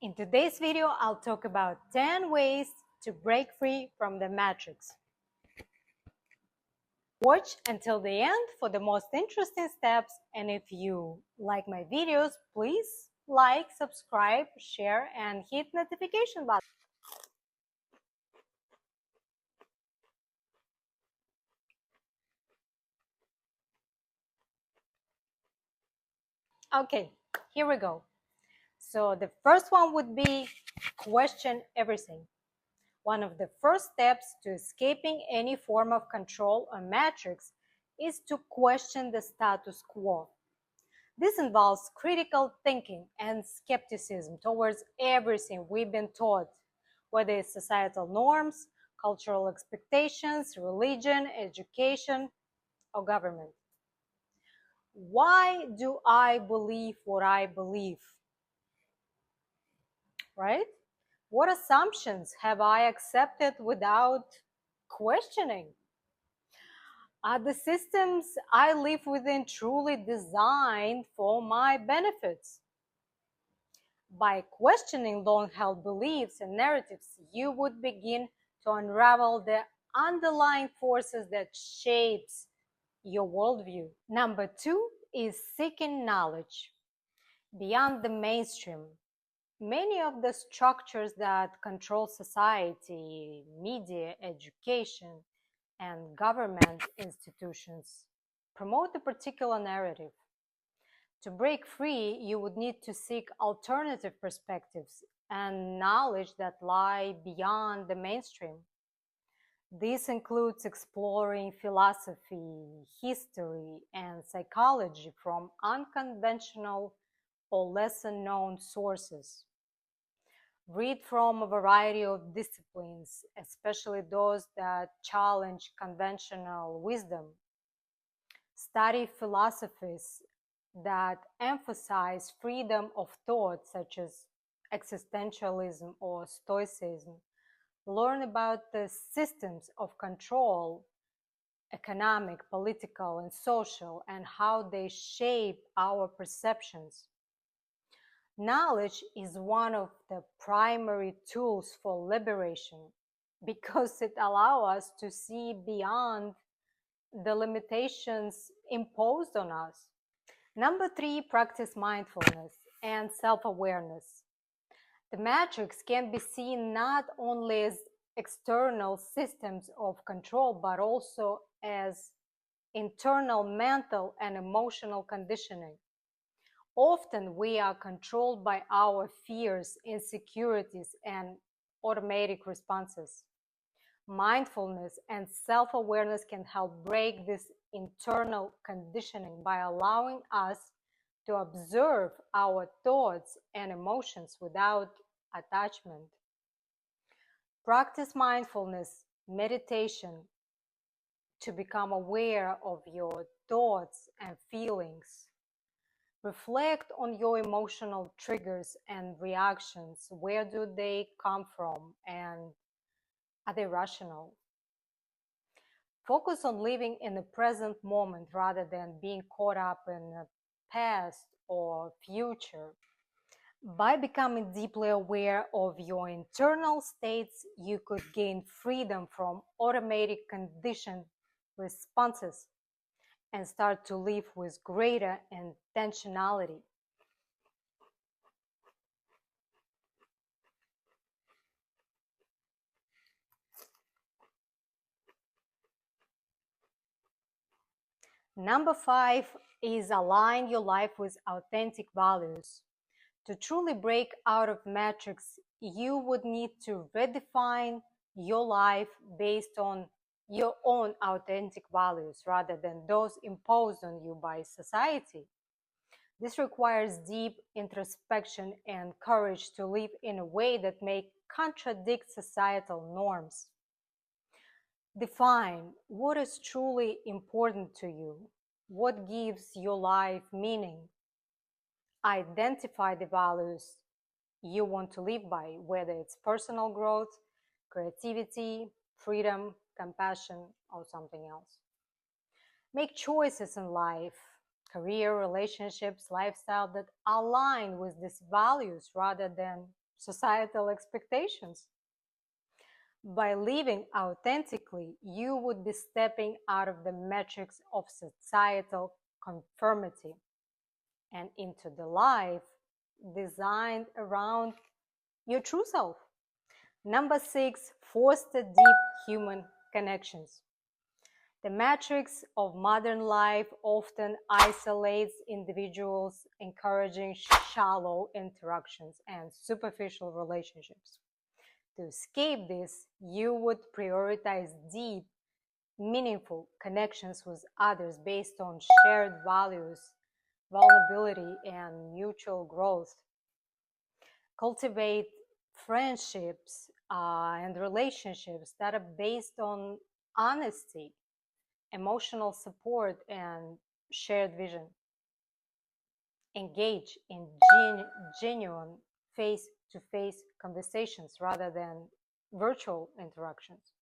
In today's video, I'll talk about 10 ways to break free from the matrix. Watch until the end for the most interesting steps, and if you like my videos, please like, subscribe, share, and hit notification button. Okay, here we go. So the first one would be question everything. One of the first steps to escaping any form of control or matrix is to question the status quo. This involves critical thinking and skepticism towards everything we've been taught, whether it's societal norms, cultural expectations, religion, education, or government. Why do I believe what I believe? Right? What assumptions have I accepted without questioning? Are the systems I live within truly designed for my benefits? By questioning long-held beliefs and narratives, you would begin to unravel the underlying forces that shapes your worldview. Number 2 is seeking knowledge beyond the mainstream. Many of the structures that control society, media, education, and government institutions promote a particular narrative. To break free, you would need to seek alternative perspectives and knowledge that lie beyond the mainstream. This includes exploring philosophy, history, and psychology from unconventional or lesser-known sources. Read from a variety of disciplines, especially those that challenge conventional wisdom. Study philosophies that emphasize freedom of thought, such as existentialism or stoicism. Learn about the systems of control, economic, political, and social, and how they shape our perceptions. Knowledge is one of the primary tools for liberation because it allows us to see beyond the limitations imposed on us. Number 3, practice mindfulness and self-awareness. The matrix can be seen not only as external systems of control, but also as internal mental and emotional conditioning. Often we are controlled by our fears, insecurities, and automatic responses. Mindfulness and self-awareness can help break this internal conditioning by allowing us to observe our thoughts and emotions without attachment. Practice mindfulness meditation to become aware of your thoughts and feelings. Reflect on your emotional triggers and reactions. Where do they come from, and are they rational? Focus on living in the present moment rather than being caught up in the past or future. By becoming deeply aware of your internal states, you could gain freedom from automatic conditioned responses and start to live with greater intentionality. Number 5 is align your life with authentic values. To truly break out of matrix, you would need to redefine your life based on your own authentic values rather than those imposed on you by society. This requires deep introspection and courage to live in a way that may contradict societal norms. Define what is truly important to you, what gives your life meaning. Identify the values you want to live by, whether it's personal growth, creativity, freedom, compassion, or something else. Make choices in life, career, relationships, lifestyle that align with these values rather than societal expectations. By living authentically, you would be stepping out of the matrix of societal conformity and into the life designed around your true self. Number 6, foster deep human connections. The matrix of modern life often isolates individuals, encouraging shallow interactions and superficial relationships. To escape this, you would prioritize deep, meaningful connections with others based on shared values, vulnerability, and mutual growth. Cultivate friendships and relationships that are based on honesty, emotional support, and shared vision. Engage in genuine face-to-face conversations rather than virtual interactions.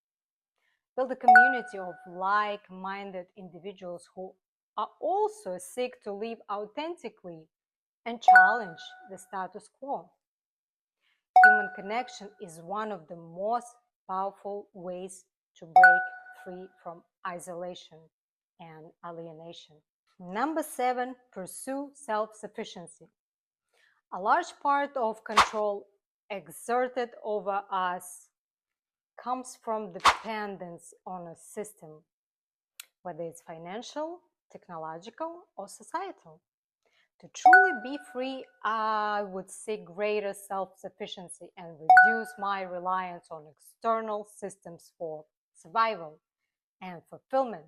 Build a community of like-minded individuals who are also seek to live authentically and challenge the status quo. Human connection is one of the most powerful ways to break free from isolation and alienation. Number 7, pursue self-sufficiency. A large part of control exerted over us comes from dependence on a system, whether it's financial, technological, or societal. To truly be free, I would seek greater self-sufficiency and reduce my reliance on external systems for survival and fulfillment.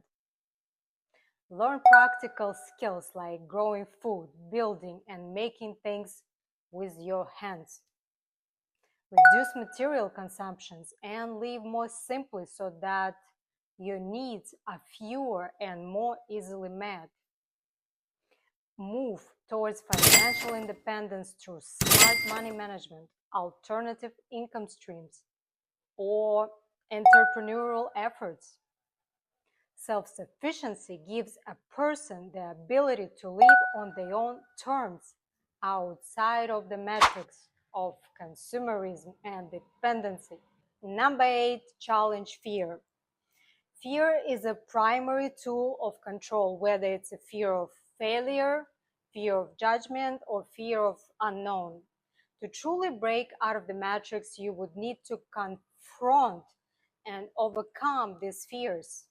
Learn practical skills like growing food, building, and making things with your hands. Reduce material consumptions and live more simply so that your needs are fewer and more easily met. Move towards financial independence through smart money management, alternative income streams, or entrepreneurial efforts. Self-sufficiency gives a person the ability to live on their own terms outside of the matrix of consumerism and dependency. Number 8, challenge fear. Fear is a primary tool of control, whether it's a fear of failure, fear of judgment, or fear of unknown. To truly break out of the matrix, you would need to confront and overcome these fears.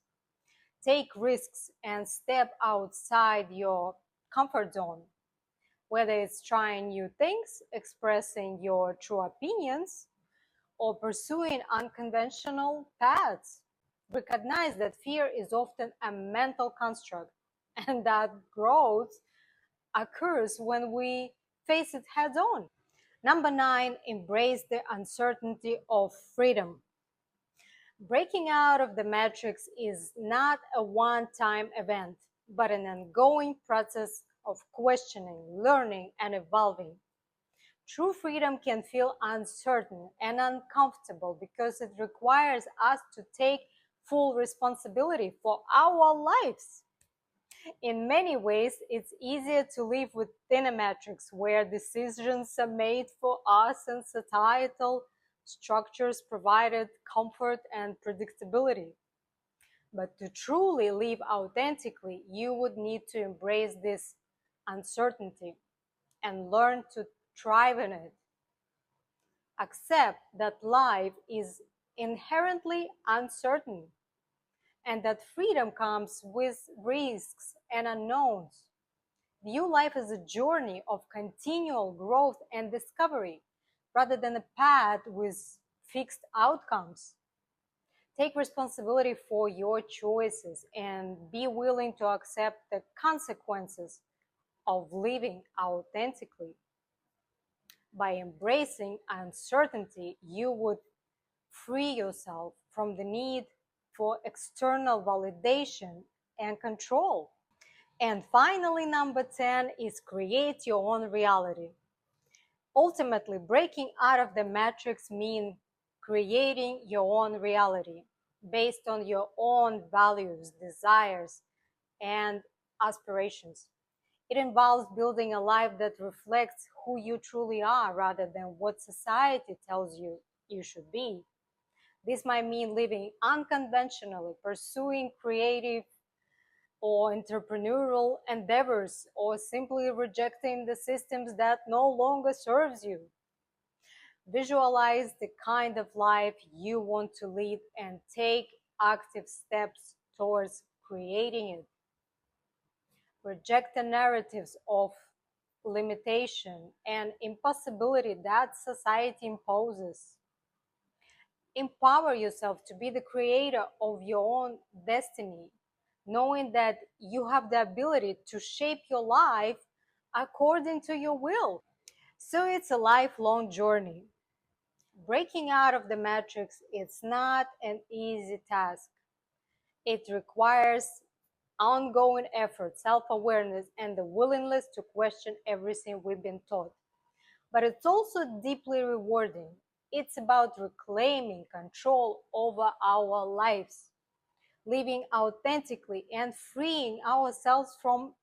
Take risks and step outside your comfort zone, whether it's trying new things, expressing your true opinions, or pursuing unconventional paths. Recognize that fear is often a mental construct and that growth occurs when we face it head on. Number 9, embrace the uncertainty of freedom. Breaking out of the matrix is not a one-time event, but an ongoing process of questioning, learning, and evolving. True freedom can feel uncertain and uncomfortable because it requires us to take full responsibility for our lives. In many ways, it's easier to live within a matrix where decisions are made for us and societal structures provided comfort and predictability. But to truly live authentically, you would need to embrace this uncertainty and learn to thrive in it. Accept that life is inherently uncertain and that freedom comes with risks and unknowns. View life as a journey of continual growth and discovery rather than a path with fixed outcomes. Take responsibility for your choices and be willing to accept the consequences of living authentically. By embracing uncertainty, you would free yourself from the need for external validation and control. And finally, number 10 is create your own reality. Ultimately, breaking out of the matrix means creating your own reality based on your own values, desires, and aspirations. It involves building a life that reflects who you truly are rather than what society tells you you should be. This might mean living unconventionally, pursuing creative or entrepreneurial endeavors, or simply rejecting the systems that no longer serves you. Visualize the kind of life you want to lead and take active steps towards creating it. Reject the narratives of limitation and impossibility that society imposes. Empower yourself to be the creator of your own destiny, knowing that you have the ability to shape your life according to your will. So it's a lifelong journey. Breaking out of the matrix is not an easy task. It requires ongoing effort, self-awareness, and the willingness to question everything we've been taught. But it's also deeply rewarding. It's about reclaiming control over our lives, living authentically, and freeing ourselves from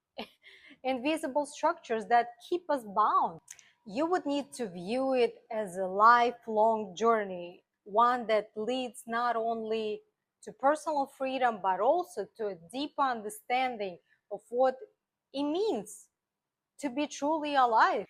invisible structures that keep us bound. You would need to view it as a lifelong journey, one that leads not only to personal freedom, but also to a deeper understanding of what it means to be truly alive.